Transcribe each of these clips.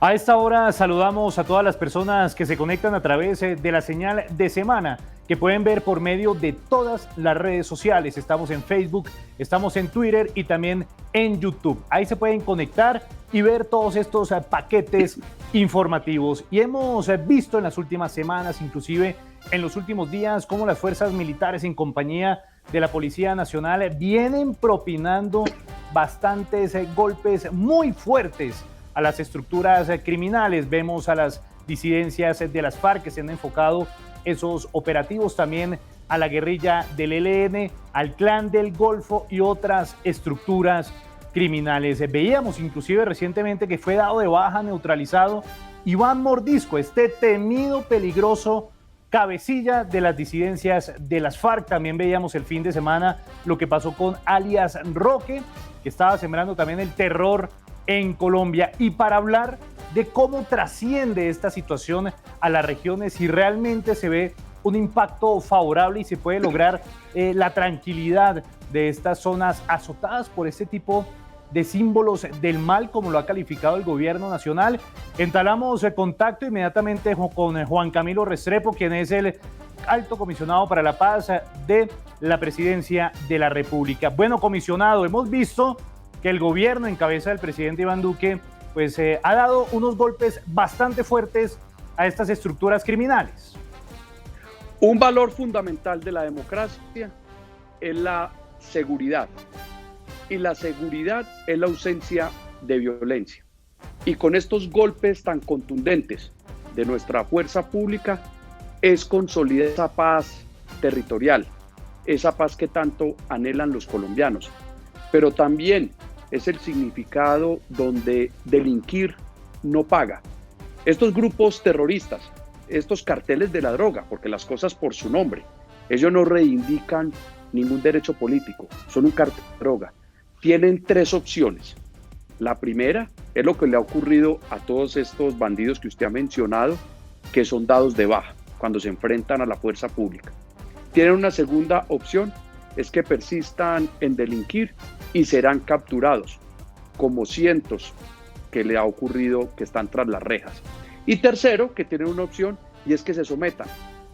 A esta hora saludamos a todas las personas que se conectan a través de la señal de semana que pueden ver por medio de todas las redes sociales. Estamos en Facebook, estamos en Twitter y también en YouTube. Ahí se pueden conectar y ver todos estos paquetes informativos. Y hemos visto en las últimas semanas, inclusive en los últimos días, cómo las fuerzas militares en compañía de la Policía Nacional vienen propinando bastantes golpes muy fuertes a las estructuras criminales. Vemos a las disidencias de las FARC que se han enfocado esos operativos también a la guerrilla del ELN, al Clan del Golfo y otras estructuras criminales. Veíamos inclusive recientemente que fue dado de baja, neutralizado, Iván Mordisco, este temido, peligroso cabecilla de las disidencias de las FARC. También veíamos el fin de semana lo que pasó con alias Roque, que estaba sembrando también el terror en Colombia. Y para hablar de cómo trasciende esta situación a las regiones, si realmente se ve un impacto favorable y se puede lograr la tranquilidad de estas zonas azotadas por este tipo de símbolos del mal, como lo ha calificado el gobierno nacional. Entablamos el contacto inmediatamente con Juan Camilo Restrepo, quien es el alto comisionado para la paz de la presidencia de la República. Bueno, comisionado, hemos visto que el gobierno en cabeza del presidente Iván Duque pues ha dado unos golpes bastante fuertes a estas estructuras criminales. Un valor fundamental de la democracia es la seguridad, y la seguridad es la ausencia de violencia. Y con estos golpes tan contundentes de nuestra fuerza pública es consolidar esa paz territorial, esa paz que tanto anhelan los colombianos, pero también es el significado donde delinquir no paga. Estos grupos terroristas, estos carteles de la droga, porque las cosas por su nombre, ellos no reivindican ningún derecho político, son un cartel de droga. Tienen tres opciones. La primera es lo que le ha ocurrido a todos estos bandidos que usted ha mencionado, que son dados de baja cuando se enfrentan a la fuerza pública. Tienen una segunda opción, es que persistan en delinquir y serán capturados, como cientos que le ha ocurrido que están tras las rejas. Y tercero, que tienen una opción, y es que se sometan,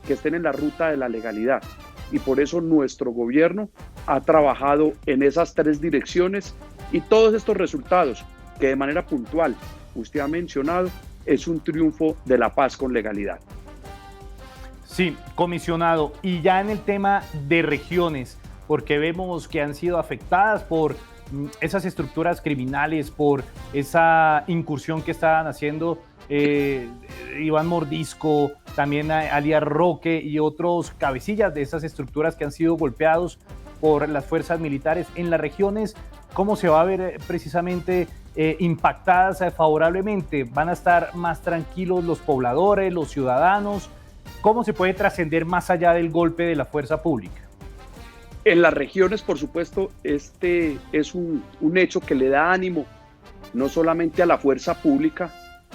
que estén en la ruta de la legalidad. Y por eso nuestro gobierno ha trabajado en esas tres direcciones, y todos estos resultados que de manera puntual usted ha mencionado es un triunfo de la paz con legalidad. Sí, comisionado, y ya en el tema de regiones, porque vemos que han sido afectadas por esas estructuras criminales, por esa incursión que estaban haciendo Iván Mordisco, también alias Roque y otros cabecillas de esas estructuras que han sido golpeados por las fuerzas militares en las regiones. ¿Cómo se va a ver precisamente impactadas favorablemente? ¿Van a estar más tranquilos los pobladores, los ciudadanos? ¿Cómo se puede trascender más allá del golpe de la fuerza pública? En las regiones, por supuesto, este es un hecho que le da ánimo no solamente a la fuerza pública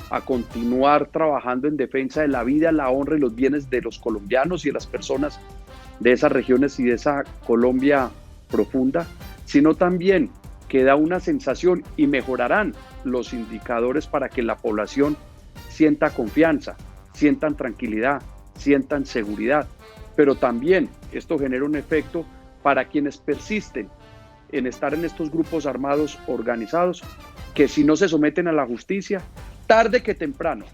a continuar trabajando en defensa de la vida, la honra y los bienes de los colombianos y de las personas de esas regiones y de esa Colombia profunda, sino también que da una sensación y mejorarán los indicadores para que la población sienta confianza, sientan tranquilidad, sientan seguridad, pero también esto genera un efecto para quienes persisten en estar en estos grupos armados organizados, que si no se someten a la justicia, tarde que temprano,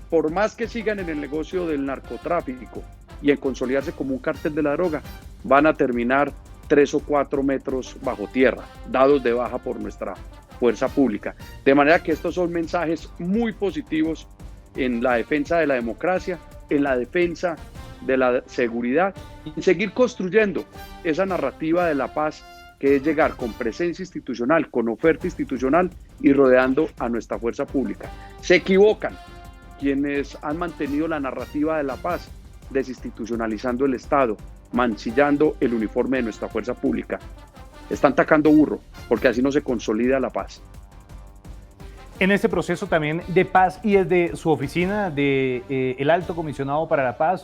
por más que sigan en el negocio del narcotráfico y en consolidarse como un cártel de la droga, van a terminar 3 o 4 metros bajo tierra, dados de baja por nuestra fuerza pública. De manera que estos son mensajes muy positivos en la defensa de la democracia, en la defensa de la seguridad y seguir construyendo esa narrativa de la paz, que es llegar con presencia institucional, con oferta institucional y rodeando a nuestra fuerza pública. Se equivocan quienes han mantenido la narrativa de la paz, desinstitucionalizando el Estado, mancillando el uniforme de nuestra fuerza pública. Están tacando burro, porque así no se consolida la paz. En este proceso también de paz y desde su oficina de el Alto Comisionado para la Paz,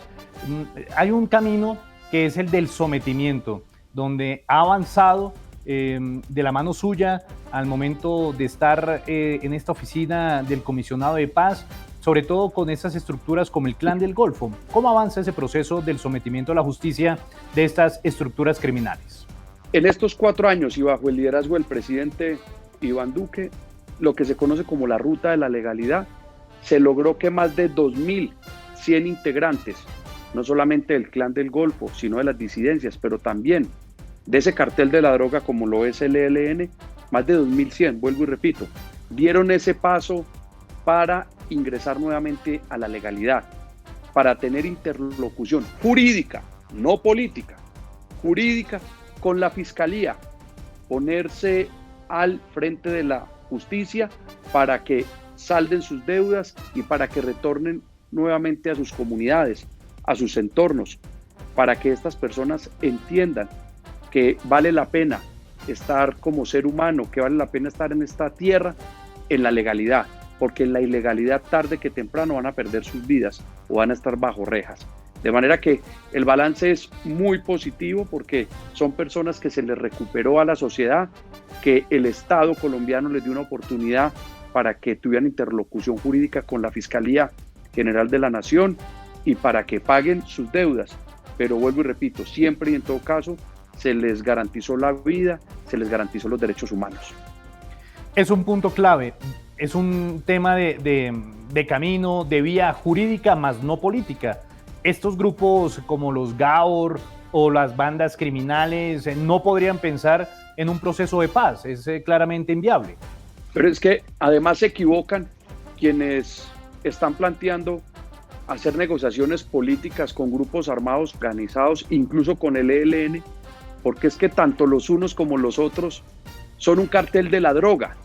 hay un camino que es el del sometimiento, donde ha avanzado de la mano suya al momento de estar en esta oficina del comisionado de paz, sobre todo con estas estructuras como el Clan del Golfo. ¿Cómo avanza ese proceso del sometimiento a la justicia de estas estructuras criminales? En estos 4 años y bajo el liderazgo del presidente Iván Duque, lo que se conoce como la ruta de la legalidad, se logró que más de 2.100 integrantes, no solamente del Clan del Golfo, sino de las disidencias, pero también de ese cartel de la droga como lo es el ELN, más de 2.100, vuelvo y repito, dieron ese paso para ingresar nuevamente a la legalidad, para tener interlocución jurídica, no política, jurídica con la fiscalía, ponerse al frente de la justicia para que salden sus deudas y para que retornen nuevamente a sus comunidades, a sus entornos, para que estas personas entiendan que vale la pena estar como ser humano, que vale la pena estar en esta tierra en la legalidad, porque en la ilegalidad tarde que temprano van a perder sus vidas o van a estar bajo rejas. De manera que el balance es muy positivo porque son personas que se les recuperó a la sociedad, que el Estado colombiano les dio una oportunidad para que tuvieran interlocución jurídica con la Fiscalía General de la Nación y para que paguen sus deudas. Pero vuelvo y repito, siempre y en todo caso se les garantizó la vida, se les garantizó los derechos humanos. Es un punto clave, es un tema de camino, de vía jurídica, más no política. Estos grupos como los GAOR o las bandas criminales no podrían pensar en un proceso de paz, es claramente inviable. Pero es que además se equivocan quienes están planteando hacer negociaciones políticas con grupos armados organizados, incluso con el ELN, porque es que tanto los unos como los otros son un cartel de la droga.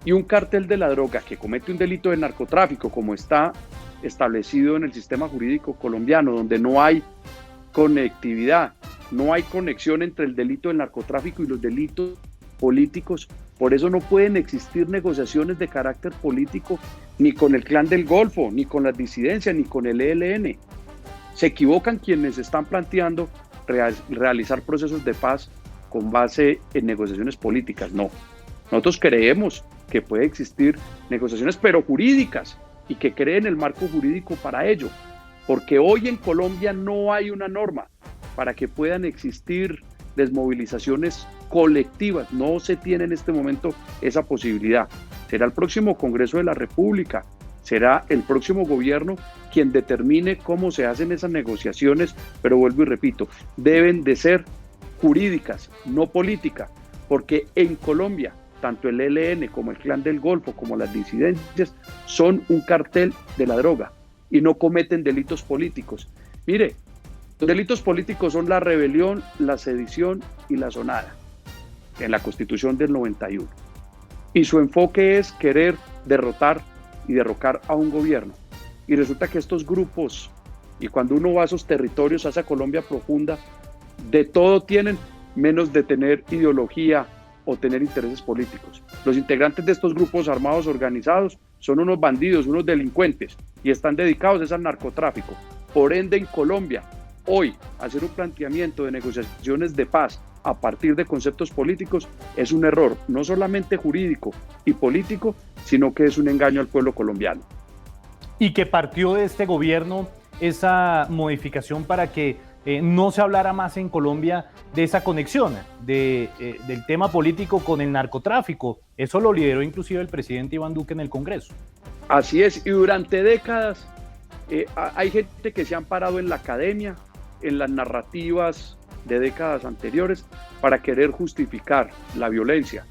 Y un cartel de la droga que comete un delito de narcotráfico, como está establecido en el sistema jurídico colombiano, donde no hay conectividad, no hay conexión entre el delito del narcotráfico y los delitos políticos. Por eso no pueden existir negociaciones de carácter político ni con el Clan del Golfo, ni con las disidencias, ni con el ELN. Se equivocan quienes están planteando realizar procesos de paz con base en negociaciones políticas. No, nosotros creemos que puede existir negociaciones, pero jurídicas, y que creen el marco jurídico para ello, porque hoy en Colombia no hay una norma para que puedan existir desmovilizaciones colectivas. No se tiene en este momento esa posibilidad. Será el próximo Congreso de la República, será el próximo gobierno quien determine cómo se hacen esas negociaciones, pero vuelvo y repito, deben de ser jurídicas, no políticas, porque en Colombia tanto el ELN como el Clan del Golfo como las disidencias son un cartel de la droga y no cometen delitos políticos. Mire, los delitos políticos son la rebelión, la sedición y la sonada en la Constitución del 91. Y su enfoque es querer derrotar y derrocar a un gobierno. Y resulta que estos grupos, y cuando uno va a esos territorios, a esa Colombia profunda, de todo tienen menos de tener ideología o tener intereses políticos. Los integrantes de estos grupos armados organizados son unos bandidos, unos delincuentes y están dedicados al narcotráfico. Por ende, en Colombia, hoy, hacer un planteamiento de negociaciones de paz a partir de conceptos políticos es un error, no solamente jurídico y político, sino que es un engaño al pueblo colombiano. Y que partió de este gobierno esa modificación para que no se hablara más en Colombia de esa conexión del tema político con el narcotráfico. Eso lo lideró inclusive el presidente Iván Duque en el Congreso. Así es, y durante décadas hay gente que se han parado en la academia, en las narrativas de décadas anteriores, para querer justificar la violencia,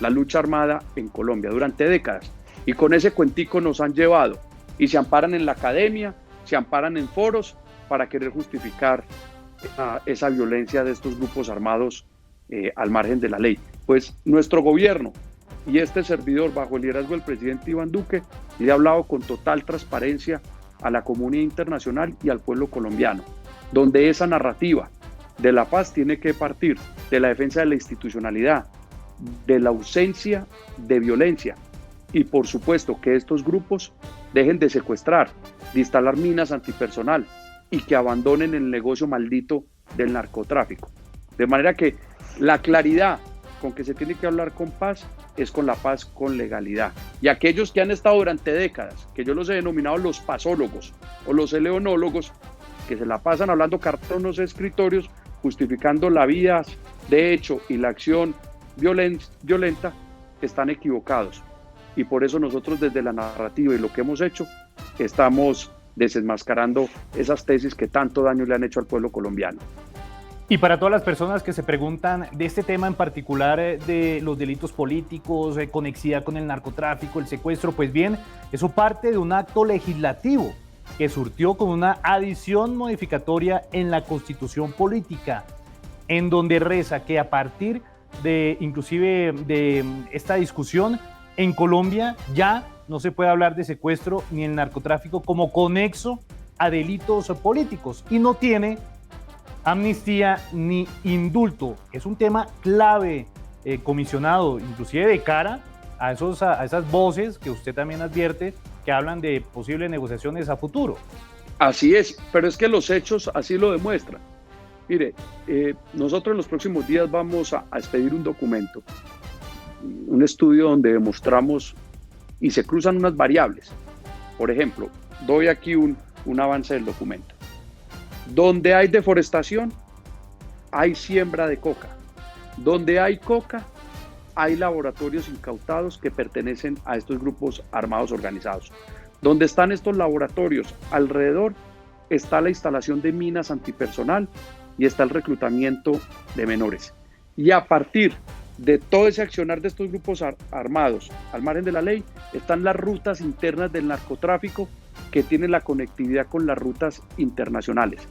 la lucha armada en Colombia durante décadas. Y con ese cuentico nos han llevado y se amparan en la academia, se amparan en foros para querer justificar esa violencia de estos grupos armados al margen de la ley. Pues nuestro gobierno y este servidor, bajo el liderazgo del presidente Iván Duque, le ha hablado con total transparencia a la comunidad internacional y al pueblo colombiano, donde esa narrativa de la paz tiene que partir de la defensa de la institucionalidad, de la ausencia de violencia y por supuesto que estos grupos dejen de secuestrar, de instalar minas antipersonal y que abandonen el negocio maldito del narcotráfico. De manera que la claridad con que se tiene que hablar con paz es con la paz con legalidad. Y aquellos que han estado durante décadas, que yo los he denominado los pazólogos o los eleonólogos, que se la pasan hablando cartones escritorios, justificando la vía de hecho y la acción violenta, están equivocados. Y por eso nosotros desde la narrativa y lo que hemos hecho, estamos desenmascarando esas tesis que tanto daño le han hecho al pueblo colombiano. Y para todas las personas que se preguntan de este tema en particular, de los delitos políticos, conexidad con el narcotráfico, el secuestro, pues bien, eso parte de un acto legislativo que surtió con una adición modificatoria en la Constitución Política, en donde reza que a partir de, inclusive, de esta discusión, en Colombia ya no se puede hablar de secuestro ni el narcotráfico como conexo a delitos políticos y no tiene amnistía ni indulto. Es un tema clave, comisionado, inclusive de cara a esas voces que usted también advierte que hablan de posibles negociaciones a futuro. Así es, pero es que los hechos así lo demuestran. Mire, nosotros en los próximos días vamos a expedir un documento, un estudio donde demostramos y se cruzan unas variables. Por ejemplo, doy aquí un avance del documento. Donde hay deforestación, hay siembra de coca. Donde hay coca, hay laboratorios incautados que pertenecen a estos grupos armados organizados. Donde están estos laboratorios, alrededor está la instalación de minas antipersonal y está el reclutamiento de menores. Y a partir de todo ese accionar de estos grupos armados, al margen de la ley, están las rutas internas del narcotráfico que tienen la conectividad con las rutas internacionales.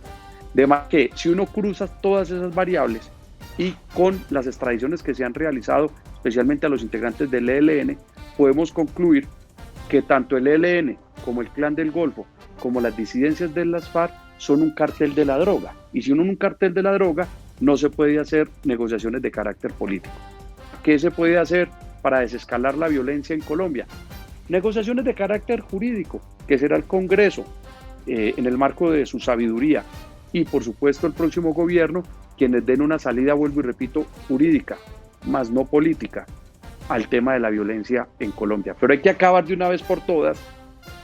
De manera que si uno cruza todas esas variables y con las extradiciones que se han realizado, especialmente a los integrantes del ELN, podemos concluir que tanto el ELN como el Clan del Golfo, como las disidencias de las FARC, son un cartel de la droga. Y si uno es un cartel de la droga, no se puede hacer negociaciones de carácter político. ¿Qué se puede hacer para desescalar la violencia en Colombia? Negociaciones de carácter jurídico, que será el Congreso, en el marco de su sabiduría, y por supuesto el próximo gobierno, quienes den una salida, vuelvo y repito, jurídica, más no política, al tema de la violencia en Colombia. Pero hay que acabar de una vez por todas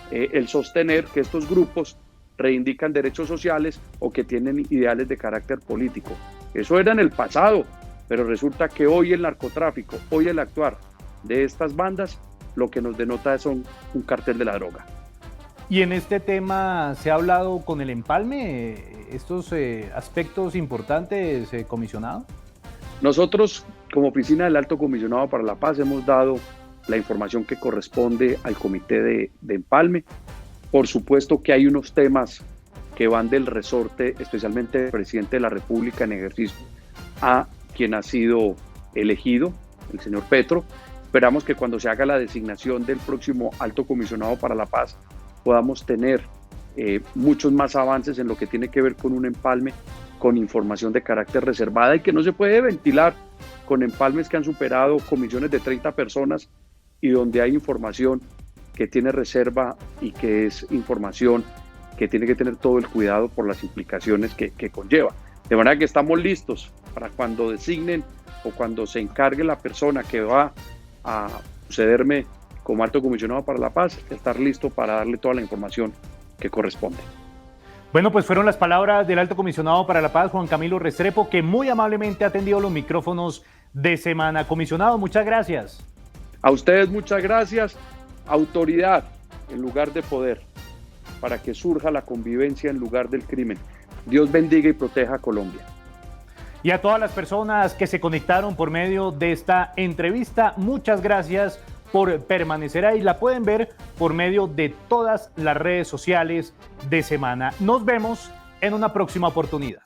el sostener que estos grupos reivindican derechos sociales o que tienen ideales de carácter político. Eso era en el pasado, pero resulta que hoy el narcotráfico, hoy el actuar de estas bandas, lo que nos denota es un cartel de la droga. Y en este tema, ¿se ha hablado con el empalme estos aspectos importantes, comisionado? Nosotros, como Oficina del Alto Comisionado para la Paz, hemos dado la información que corresponde al Comité de Empalme. Por supuesto que hay unos temas que van del resorte, especialmente del presidente de la República en ejercicio, a quien ha sido elegido, el señor Petro. Esperamos que cuando se haga la designación del próximo Alto Comisionado para la Paz podamos tener muchos más avances en lo que tiene que ver con un empalme con información de carácter reservada y que no se puede ventilar, con empalmes que han superado comisiones de 30 personas y donde hay información que tiene reserva y que es información que tiene que tener todo el cuidado por las implicaciones que conlleva. De manera que estamos listos para cuando designen o cuando se encargue la persona que va a sucederme como Alto Comisionado para la Paz, estar listo para darle toda la información que corresponde. Bueno, pues fueron las palabras del Alto Comisionado para la Paz, Juan Camilo Restrepo, que muy amablemente ha atendido los micrófonos de Semana. Comisionado, muchas gracias. A ustedes muchas gracias. Autoridad en lugar de poder, para que surja la convivencia en lugar del crimen. Dios bendiga y proteja a Colombia. Y a todas las personas que se conectaron por medio de esta entrevista, muchas gracias por permanecer ahí. La pueden ver por medio de todas las redes sociales de Semana. Nos vemos en una próxima oportunidad.